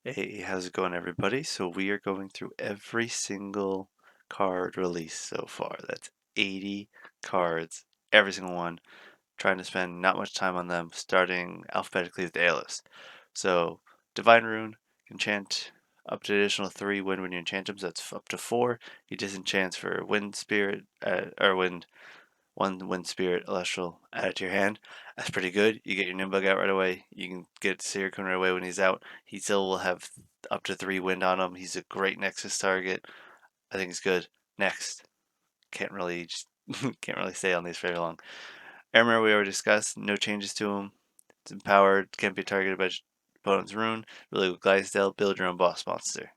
Hey, how's it going, everybody? So we are going through every single card release so far. That's 80 cards, every single one. Trying to spend not much time on them, starting alphabetically with Alis. So Divine Rune, enchant up to additional 3 wind when you enchant them, so that's up to 4. You disenchant for Wind Spirit, or Wind one Wind Spirit Elestral added to your hand. That's pretty good. You get your Nimbug out right away. You can get Sirikun right away when he's out. He still will have up to 3 wind on him. He's a great Nexus target. I think he's good. Next. Can't really can't really stay on these very long. Armor we already discussed. No changes to him. It's empowered. Can't be targeted by opponent's rune. Really good Glidestyle. Build your own boss monster.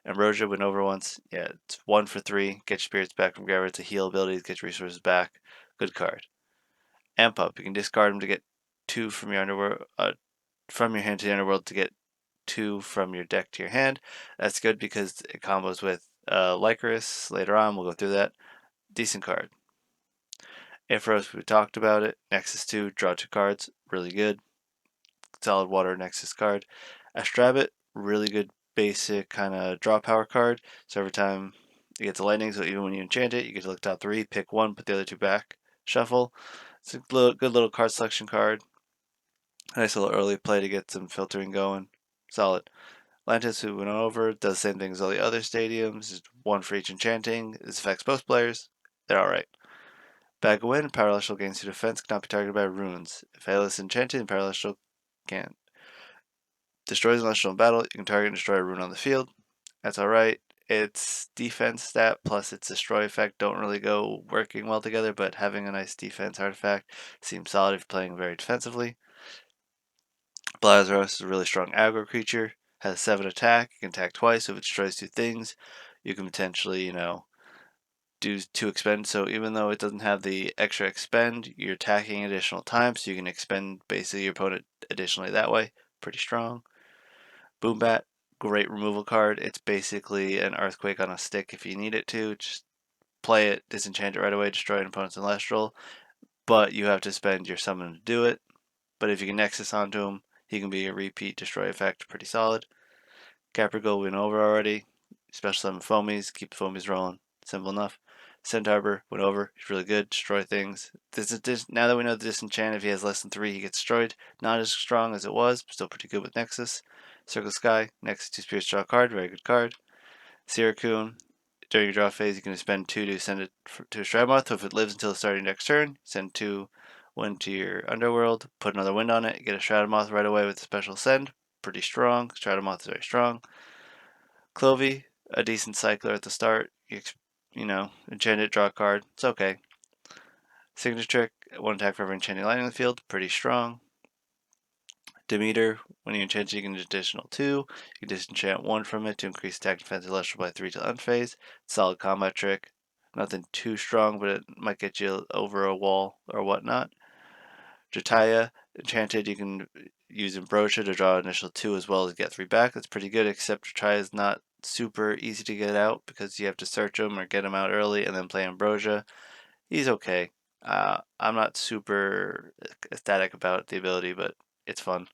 Ambrosia went over once. Yeah, it's 1 for 3. Get your spirits back from Gravity. It's a heal ability. Get your resources back. Good card. Amp up. You can discard them to get 2 from your underworld, from your hand to the underworld to get 2 from your deck to your hand. That's good because it combos with Lycoris later on. We'll go through that. Decent card. Ampharos, we talked about it. Nexus 2, draw 2 cards. Really good. Solid water Nexus card. Astrabit, really good basic kind of draw power card. So every time it gets a lightning, so even when you enchant it, you get to look top 3, pick 1, put the other 2 back, shuffle. It's a good little card selection card. Nice little early play to get some filtering going. Solid. Lantis, who went over, does the same thing as all the other stadiums. Just 1 for each enchanting. This affects both players. They're alright. Bag of Wind, Power Celestial gains 2 defense, cannot be targeted by runes. If Alis enchanted, Power Celestial can't. Destroys an Celestial in battle, you can target and destroy a rune on the field. That's alright. Its defense stat plus its destroy effect don't really go working well together, but having a nice defense artifact seems solid if you're playing very defensively. Blazaros is a really strong aggro creature, has 7 attack, you can attack twice, so if it destroys 2 things, you can potentially, do 2 expend, so even though it doesn't have the extra expend, you're attacking additional times, so you can expend basically your opponent additionally that way. Pretty strong. Boombat, great removal card. It's basically an Earthquake on a stick if you need it to. Just play it, disenchant it right away, destroy an opponent's Celestial, but you have to spend your summon to do it. But if you can Nexus onto him, he can be a repeat destroy effect, pretty solid. Capricorn went over already. Special summon foamies, keep the foamies rolling. Simple enough. Centaur went over. He's really good. Destroy things. Now that we know the disenchant, if he has less than 3, he gets destroyed. Not as strong as it was, but still pretty good with Nexus. Circle Sky. Nexus 2 Spirits draw a card. Very good card. Sirikun. During your draw phase, you can spend 2 to send it to a Stratomoth. So if it lives until the start of your next turn, send 2 wind to your underworld. Put another wind on it. Get a Stratomoth right away with a special send. Pretty strong. Stratomoth is very strong. Clovey, a decent cycler at the start. Enchant it, draw a card. It's okay. Signature trick, 1 attack for every enchanting lightning in the field. Pretty strong. Demeter, when you enchant it, you can additional 2. You can disenchant 1 from it to increase attack defense celestial by 3 till unphased. Solid combat trick. Nothing too strong, but it might get you over a wall or whatnot. Jataya, enchanted, you can use Ambrosia to draw initial 2 as well as get 3 back. That's pretty good, except Jataya is not super easy to get out because you have to search him or get him out early and then play Ambrosia. He's okay. I'm not super ecstatic about the ability, but it's fun.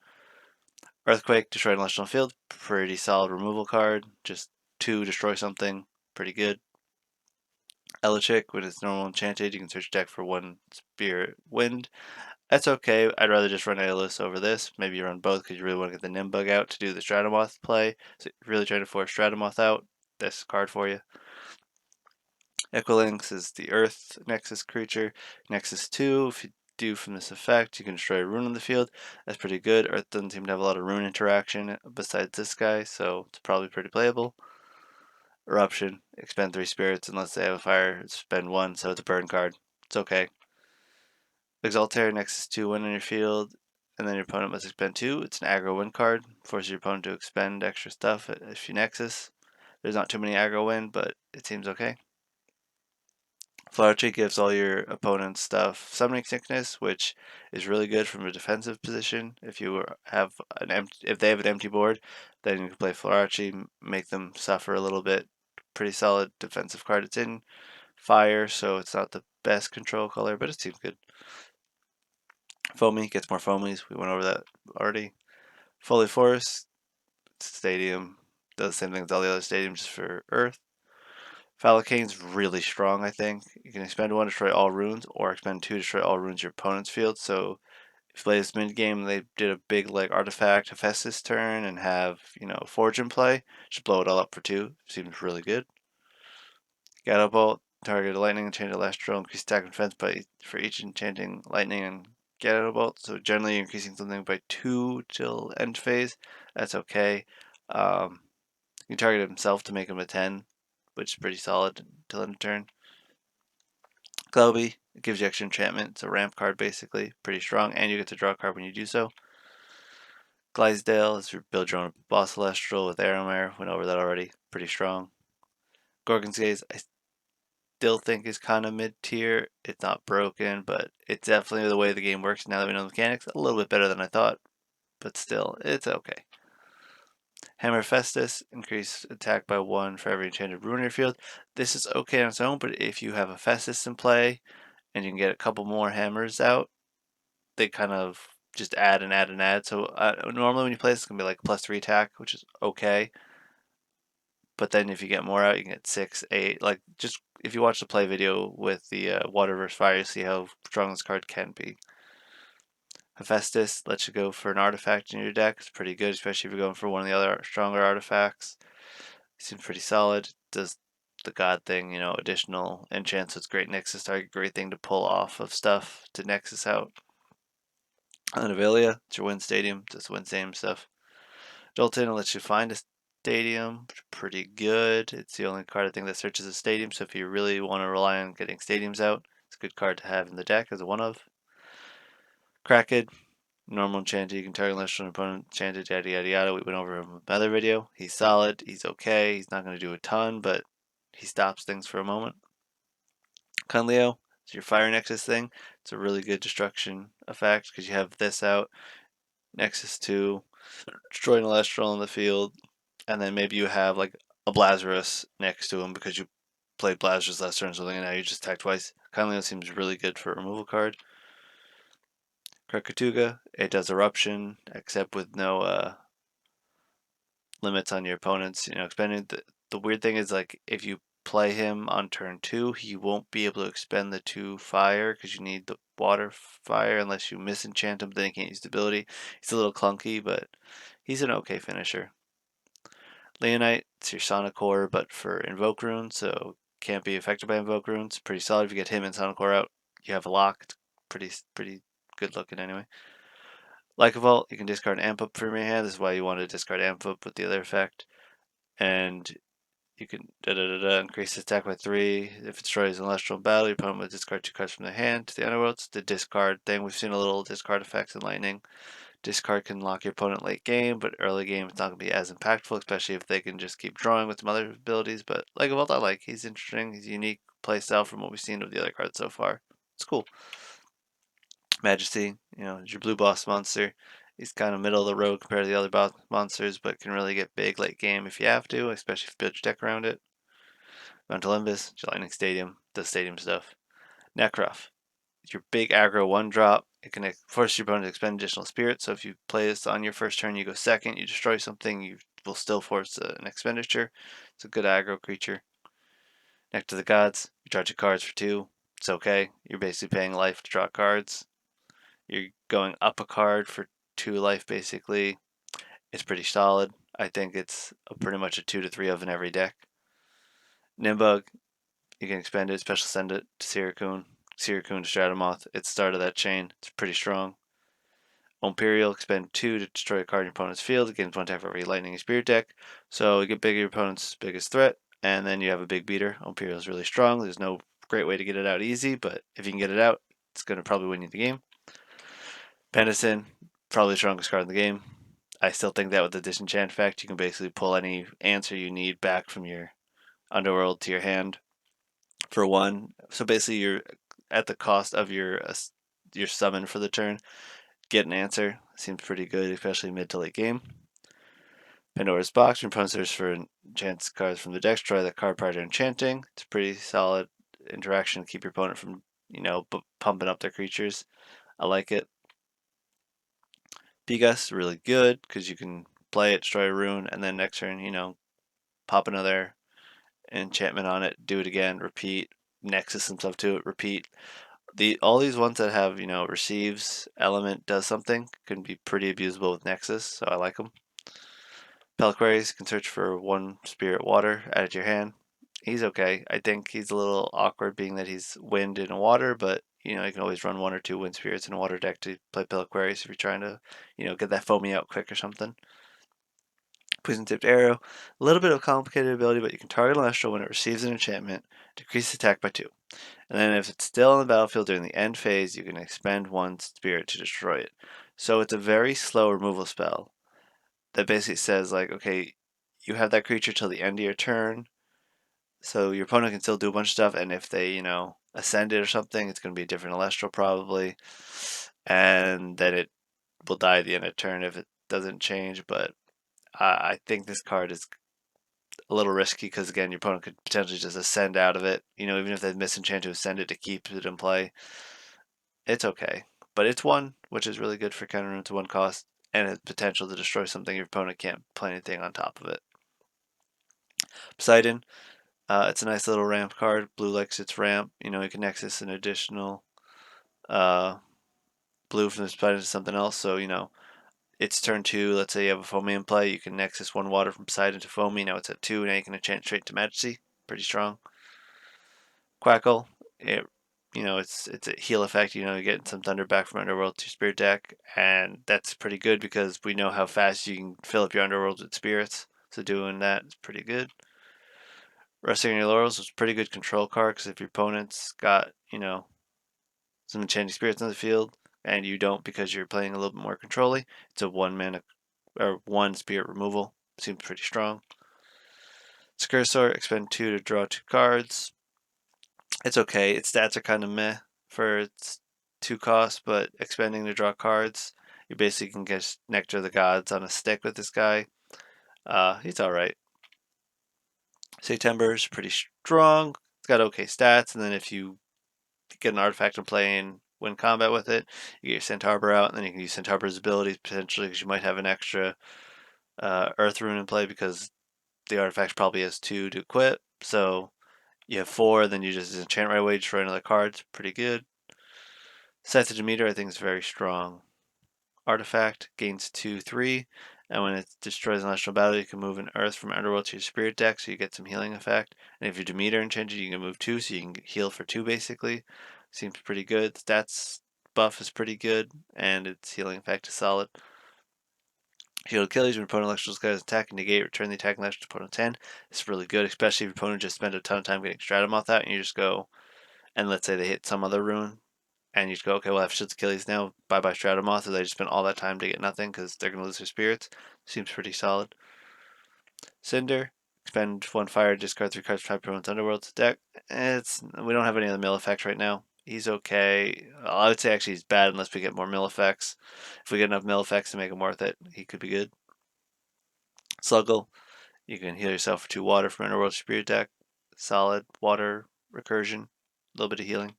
Earthquake, destroy an celestial field, pretty solid removal card. Just 2, destroy something, pretty good. Elechick, when it's normal enchanted, you can search deck for 1 Spirit Wind. That's okay. I'd rather just run Aeolus over this. Maybe you run both because you really want to get the Nimbug out to do the Stratomoth play. So you're really trying to force Stratomoth out. This card for you. Equilinx is the Earth Nexus creature. Nexus 2, if you do from this effect, you can destroy a rune on the field. That's pretty good. Earth doesn't seem to have a lot of rune interaction besides this guy, so it's probably pretty playable. Eruption, expend 3 spirits unless they have a fire, spend 1, so it's a burn card. It's okay. Exaltair, Nexus 2 win on your field, and then your opponent must expend 2. It's an aggro win card. Forces your opponent to expend extra stuff if you Nexus. There's not too many aggro win, but it seems okay. Flourish gives all your opponents stuff summoning sickness, which is really good from a defensive position. If if they have an empty board, then you can play Flourish, make them suffer a little bit. Pretty solid defensive card. It's in fire, so it's not the best control color, but it seems good. Foamy gets more foamies. We went over that already. Foley Forest, stadium. Does the same thing as all the other stadiums, just for Earth. Falacane's really strong, I think. You can expend 1 to destroy all runes, or expend 2 to destroy all runes in your opponent's field. So if you play this mid game, they did a big like artifact Hephaestus turn and have, Forge in play, just blow it all up for 2. Seems really good. Gato Bolt, target lightning, enchant Elestral, increase attack and defense for each enchanting lightning and Gato Bolt. So generally you're increasing something by 2 till end phase. That's okay. You target himself to make him a 10, which is pretty solid till end of turn. Globy, it gives you extra enchantment. It's a ramp card basically, pretty strong, and you get to draw a card when you do so. Glisdale is your build your own boss Celestial with Aeromare. Went over that already. Pretty strong. Gorgon's Gaze, I still think is kind of mid tier. It's not broken, but it's definitely the way the game works now that we know the mechanics. A little bit better than I thought, but still, it's okay. Hammer Festus, increase attack by 1 for every enchanted rune in your field. This is okay on its own, but if you have a Festus in play and you can get a couple more hammers out, they kind of just add and add and add. So normally when you play this, it's going to be like +3 attack, which is okay. But then if you get more out, you can get 6, 8. Like, just if you watch the play video with the Water vs. Fire, you see how strong this card can be. Hephaestus lets you go for an artifact in your deck. It's pretty good, especially if you're going for one of the other stronger artifacts. Seems pretty solid. Does the god thing, additional enchants. So it's great Nexus target, great thing to pull off of stuff to Nexus out. Anavalia, it's your win stadium, just win stadium stuff. Jolton lets you find a stadium, pretty good. It's the only card I think that searches a stadium, so if you really want to rely on getting stadiums out, it's a good card to have in the deck as a one of. Cracked, normal enchanted, you can target unless an opponent enchanted, yada yada yada. We went over him in another video. He's solid, he's okay, he's not going to do a ton, but he stops things for a moment. Kunleo, it's your fire nexus thing. It's a really good destruction effect because you have this out. Nexus 2, destroy an Elestral in the field, and then maybe you have like a Blazarus next to him because you played Blazarus last turn or something, and now you just attack twice. Kunleo seems really good for a removal card. Krakatuga, it does Eruption, except with no limits on your opponents. Expending. The weird thing is, like, if you play him on turn 2, he won't be able to expend the 2 fire because you need the water fire unless you misenchant him, then he can't use the ability. He's a little clunky, but he's an okay finisher. Leonite, it's your Sonic Core, but for Invoke Runes, so can't be affected by Invoke Runes. Pretty solid. If you get him and Sonic Core out, you have a lock. It's pretty good looking anyway. Like a Vault, you can discard Amp Up from your hand. This is why you want to discard Amp Up with the other effect. And you can increase attack by 3. If it destroys an Celestial in battle, your opponent will discard 2 cards from their hand to the Underworlds. The discard thing, we've seen a little discard effects in Lightning. Discard can lock your opponent late game, but early game it's not going to be as impactful, especially if they can just keep drawing with some other abilities. But like a Vault, I like. He's interesting. He's a unique playstyle from what we've seen of the other cards so far. It's cool. Majesty, is your blue boss monster. He's kind of middle of the road compared to the other boss monsters, but can really get big late game if you have to, especially if you build your deck around it. Mount Olympus, your Lightning Stadium, does stadium stuff. Necroth, your big aggro 1-drop. It can force your opponent to expend additional spirit, so if you play this on your first turn, you go second, you destroy something, you will still force an expenditure. It's a good aggro creature. Next to the Gods, you charge your cards for 2. It's okay. You're basically paying life to draw cards. You're going up a card for 2 life, basically. It's pretty solid. I think it's pretty much a 2 to 3 of in every deck. Nimbug, you can expend it, special send it to Sirikun. Sirikun to Stratomoth. It's the start of that chain. It's pretty strong. Imperial, expend 2 to destroy a card in your opponent's field. It gains 1 attack for every lightning and spirit deck. So you get bigger your opponent's biggest threat, and then you have a big beater. Imperial is really strong. There's no great way to get it out easy, but if you can get it out, it's going to probably win you the game. Pendleton, probably the strongest card in the game. I still think that with the disenchant effect, you can basically pull any answer you need back from your underworld to your hand for 1. So basically, you're at the cost of your summon for the turn. Get an answer. Seems pretty good, especially mid to late game. Pandora's Box, your opponent searches for enchant cards from the deck. Destroy that card prior to enchanting. It's a pretty solid interaction to keep your opponent from, pumping up their creatures. I like it. Pigas, really good because you can play it, destroy a rune, and then next turn, pop another enchantment on it, do it again, repeat, Nexus and stuff to it, repeat. All these ones that have, receives element does something can be pretty abusable with Nexus, so I like them. Pelquaries can search for one spirit water, add it to your hand. He's okay. I think he's a little awkward being that he's wind and water, but you can always run one or two wind spirits in a water deck to play Pelquaries if you're trying to, get that foamy out quick or something. Poison tipped arrow, a little bit of complicated ability, but you can target an Elestral when it receives an enchantment, decrease attack by 2. And then if it's still on the battlefield during the end phase, you can expend one spirit to destroy it. So it's a very slow removal spell that basically says like, okay, you have that creature till the end of your turn, so your opponent can still do a bunch of stuff, and if they, ascend it or something, it's going to be a different Celestial probably, and then it will die at the end of turn if it doesn't change, but I think this card is a little risky because, again, your opponent could potentially just ascend out of it, even if they misenchant to ascend it to keep it in play. It's okay, but it's one, which is really good for countering to one cost, and it's potential to destroy something your opponent can't play anything on top of it. Poseidon, it's a nice little ramp card. Blue likes its ramp. You can Nexus an additional blue from this Poseidon to something else. So, it's turn 2. Let's say you have a Foamy in play. You can Nexus one water from Poseidon to Foamy. Now it's at 2. Now you can enchant straight to Majesty. Pretty strong. Quackle, it's a heal effect. You're getting some Thunder back from Underworld to Spirit deck, and that's pretty good because we know how fast you can fill up your Underworld with spirits. So doing that is pretty good. Resting on your laurels is a pretty good control card because if your opponent's got, some enchanting spirits on the field and you don't because you're playing a little bit more controlly, it's a 1 mana or 1 spirit removal. Seems pretty strong. Scursor, expend 2 to draw 2 cards. It's okay. Its stats are kind of meh for its 2 costs, but expending to draw cards, you basically can get Nectar of the Gods on a stick with this guy. He's alright. September's pretty strong. It's got okay stats, and then if you get an artifact and play and win combat with it, you get your Centaur out, and then you can use Centaur's abilities potentially because you might have an extra Earth Rune in play because the artifact probably has 2 to equip. So you have 4, then you just enchant right away, destroy another card. It's pretty good. Scythe of Demeter, I think, is very strong. Artifact gains 2/3, and when it destroys an celestial battle, you can move an Earth from Underworld to your Spirit deck, so you get some healing effect. And if you're Demeter enchanted, you can move 2, so you can heal for 2 basically. Seems pretty good. Stats buff is pretty good, and its healing effect is solid. Shield Achilles, when opponent Electrical Skies attack and negate, return the attack Electrical to opponent's hand. It's really good, especially if your opponent just spent a ton of time getting Stratamoth out, and you just go, and let's say they hit some other rune, and you just go, okay, well, I have Shield Achilles now, bye-bye Stratamoth, or they just spent all that time to get nothing because they're going to lose their spirits. Seems pretty solid. Cinder, expend 1 fire, discard 3 cards from opponent's Underworld deck. We don't have any other mill effects right now. He's okay. I would say actually he's bad unless we get more mill effects. If we get enough mill effects to make him worth it, he could be good. Sluggle, you can heal yourself for 2 water from Underworld Spirit deck. Solid water recursion, a little bit of healing.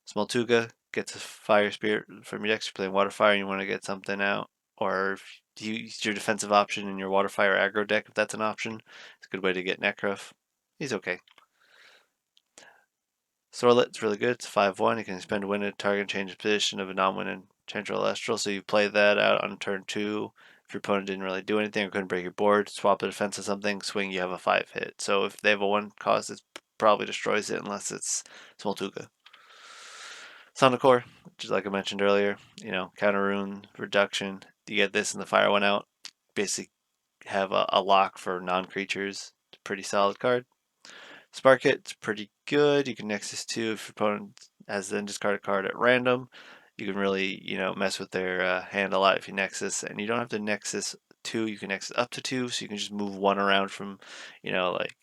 Smoltuga gets a fire spirit from your deck. So you're playing water fire and you want to get something out, or if you use your defensive option in your water fire aggro deck, if that's an option, it's a good way to get Necrof. He's okay. Sorlet's really good. It's 5/1. You can spend win a target and change the position of a non-winning Central Elestral. So you play that out on turn 2. If your opponent didn't really do anything or couldn't break your board, swap the defense to something, swing, you have a 5 hit. So if they have a 1 cost, it probably destroys it unless it's Smoltuga. Sonicore, which is like I mentioned earlier, counter rune reduction. You get this and the fire one out. Basically have a lock for non-creatures. It's a pretty solid card. Spark It's pretty good. You can Nexus 2 if your opponent has then discard a card at random. You can really, mess with their hand a lot if you Nexus, and you don't have to Nexus 2. You can Nexus up to 2, so you can just move 1 around from, like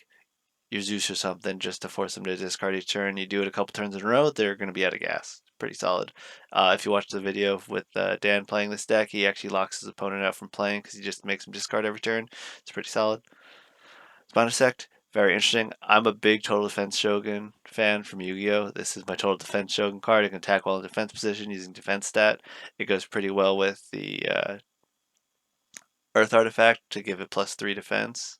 your Zeus or something just to force them to discard each turn. You do it a couple turns in a row, they're going to be out of gas. Pretty solid. If you watch the video with Dan playing this deck, he actually locks his opponent out from playing because he just makes him discard every turn. It's pretty solid. Spinosact, very interesting. I'm a big Total Defense Shogun fan from Yu-Gi-Oh! This is my Total Defense Shogun card. It can attack while in defense position using defense stat. It goes pretty well with the Earth artifact to give it +3 defense,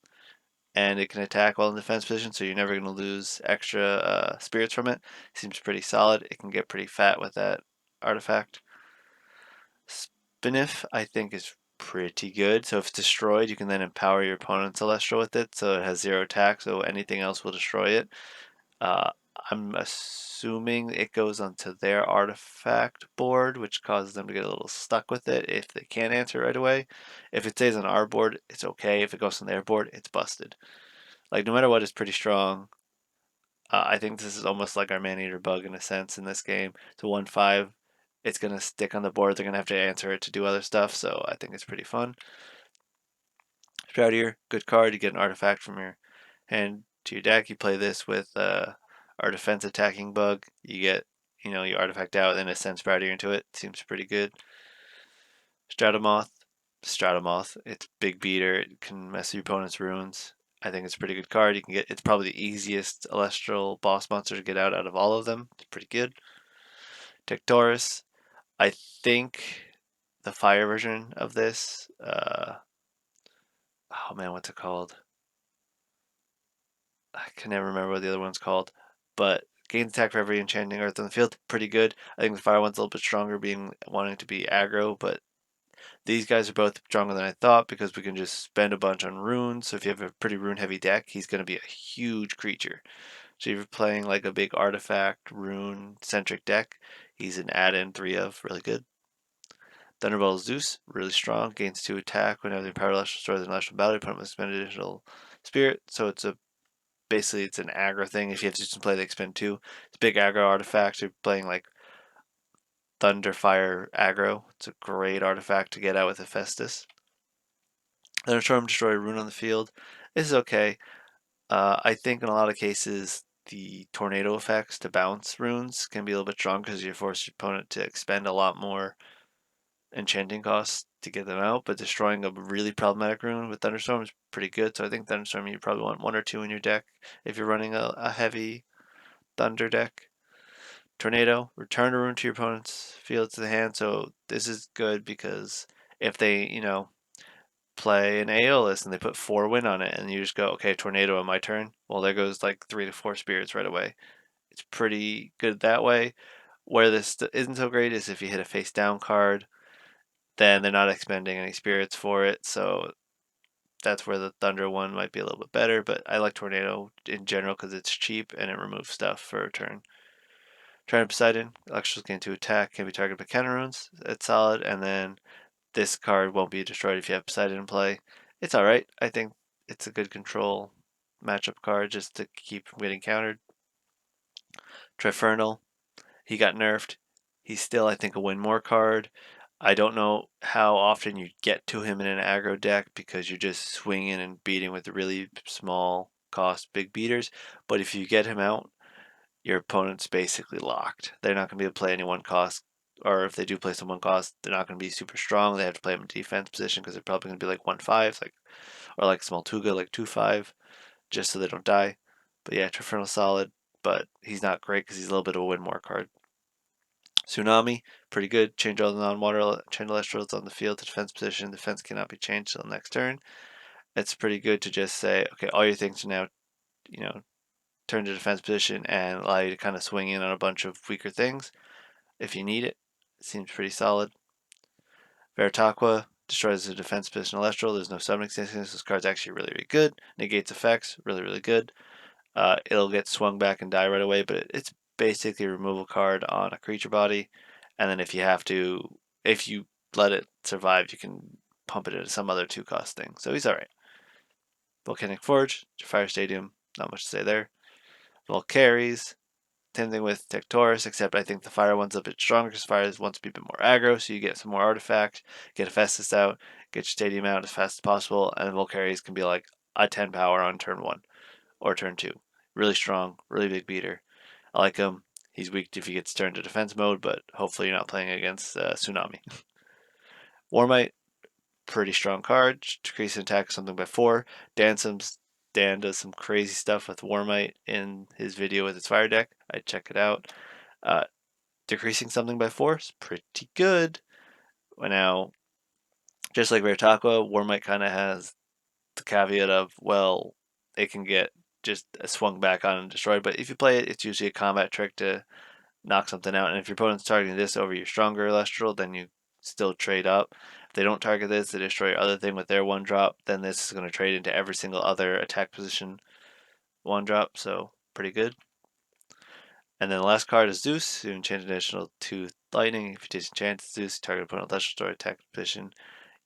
and it can attack while in defense position, so you're never going to lose extra spirits from it. Seems pretty solid. It can get pretty fat with that artifact. Spinif, I think, is pretty good. So if it's destroyed, you can then empower your opponent's Celestial with it, so it has 0 attack, so anything else will destroy it. Uh, I'm assuming it goes onto their artifact board, which causes them to get a little stuck with it if they can't answer right away. If it stays on our board, it's okay. If it goes on their board, it's busted. Like, no matter what, it's pretty strong. I think this is almost like our Man-Eater bug in a sense in this game. It's a 1/5. It's going to stick on the board. They're going to have to answer it to do other stuff, so I think it's pretty fun. Shroud good card. You get an artifact from your hand to your deck. You play this with our defense attacking bug. You get, your artifact out, then it sends Shroud into it. Seems pretty good. Stratomoth. It's big beater. It can mess with your opponent's runes. I think it's a pretty good card. It's probably the easiest Elestral boss monster to get out of all of them. It's pretty good. Tectorus. I think the fire version of this. Oh man, what's it called? I can never remember what the other one's called, but gains attack for every enchanting earth on the field. Pretty good. I think the fire one's a little bit stronger, wanting to be aggro, but these guys are both stronger than I thought because we can just spend a bunch on runes. So if you have a pretty rune heavy deck, he's going to be a huge creature. So if you're playing like a big artifact rune centric deck, he's an add-in 3 of, really good. Thunderbolt Zeus, really strong, gains 2 attack whenever the power Celestial destroys an Celestial battle. Opponent must spend additional spirit. So basically it's an aggro thing. If you have to play, they expend 2. It's a big aggro artifact. You're playing like Thunder Fire aggro. It's a great artifact to get out with Hephaestus. Thunderstorm, destroy a rune on the field. This is okay. I think in a lot of cases the tornado effects to bounce runes can be a little bit strong because you force your opponent to expend a lot more enchanting costs to get them out, but destroying a really problematic rune with Thunderstorm is pretty good. So I think Thunderstorm, you probably want 1 or 2 in your deck if you're running a heavy Thunder deck. Tornado, return a rune to your opponent's field to the hand. So this is good because if they, play an Aeolus and they put 4 win on it and you just go, okay, Tornado on my turn, well, there goes like 3 to 4 spirits right away. It's pretty good that way. Where this isn't so great is if you hit a face down card, then they're not expending any spirits for it. So that's where the Thunder one might be a little bit better. But I like Tornado in general because it's cheap and it removes stuff for a turn. Trident Poseidon, Electrical gain 2 attack, can be targeted by counter runes. It's solid. And then this card won't be destroyed if you have Poseidon in play. It's alright. I think it's a good control matchup card just to keep from getting countered. Trifernal, he got nerfed. He's still, I think, a win more card. I don't know how often you get to him in an aggro deck because you're just swinging and beating with really small cost big beaters. But if you get him out, your opponent's basically locked. They're not going to be able to play any 1 cost, or if they do play some 1 cost, they're not going to be super strong. They have to play them in defense position because they're probably going to be like 1/5, or like small Tuga, like 2/5, just so they don't die. But yeah, Trifernal's solid, but he's not great because he's a little bit of a win more card. Tsunami, pretty good. Change all the non-water chain Elestrals on the field to defense position. Defense cannot be changed till the next turn. It's pretty good to just say, okay, all your things are now, turn to defense position and allow you to kind of swing in on a bunch of weaker things if you need it. It seems pretty solid. Veritaqua destroys the defense position Elestral. There's no summoning instance. This card's actually really, really good. Negates effects, really, really good. It'll get swung back and die right away, but it's basically a removal card on a creature body. And then if you let it survive, you can pump it into some other 2 cost thing. So he's alright. Volcanic Forge, Fire Stadium, not much to say there. Volcaries, same thing with Tectorus, except I think the fire one's a bit stronger because fire wants to be a bit more aggro, so you get some more artifact, get Hephaestus out, get your stadium out as fast as possible, and Volcaries can be like a 10 power on turn 1 or turn 2. Really strong, really big beater. I like him. He's weak if he gets turned to defense mode, but hopefully you're not playing against Tsunami. Warmite, pretty strong card. Decrease in attack something by 4. Dan does some crazy stuff with Warmite in his video with his fire deck. I'd check it out. Uh, Decreasing something by 4 is pretty good. Now, Just like Raritaqua, Warmite kind of has the caveat of, well, it can get just swung back on and destroyed. But if you play it, it's usually a combat trick to knock something out. And if your opponent's targeting this over your stronger Elestral, then you still trade up. If they don't target this, they destroy your other thing with their one drop, then this is going to trade into every single other attack position one drop. So pretty good. And then the last card is Zeus. You can change an additional 2 lightning. If you take a chance, Zeus, target opponent Elestral story attack position,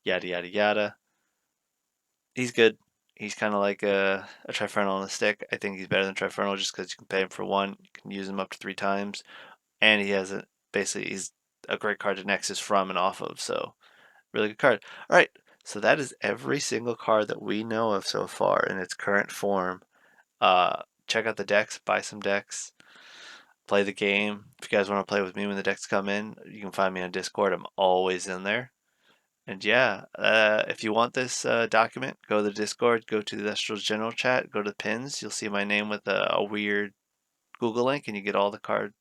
yada yada yada. He's good. He's kind of like a Trifernal on a stick. I think he's better than Trifernal just because you can pay him for 1. You can use him up to 3 times. And he has a basically he's a great card to Nexus from and off of. So really good card. All right. So that is every single card that we know of so far in its current form. Check out the decks, buy some decks, play the game. If you guys want to play with me when the decks come in, you can find me on Discord. I'm always in there. And yeah, if you want this document, go to the Discord, go to the Elestrals general chat, go to the pins. You'll see my name with a weird Google link, and you get all the card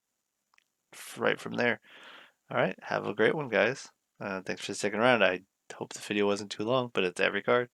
right from there. All right, have a great one, guys. Thanks for sticking around. I hope the video wasn't too long, but it's every card.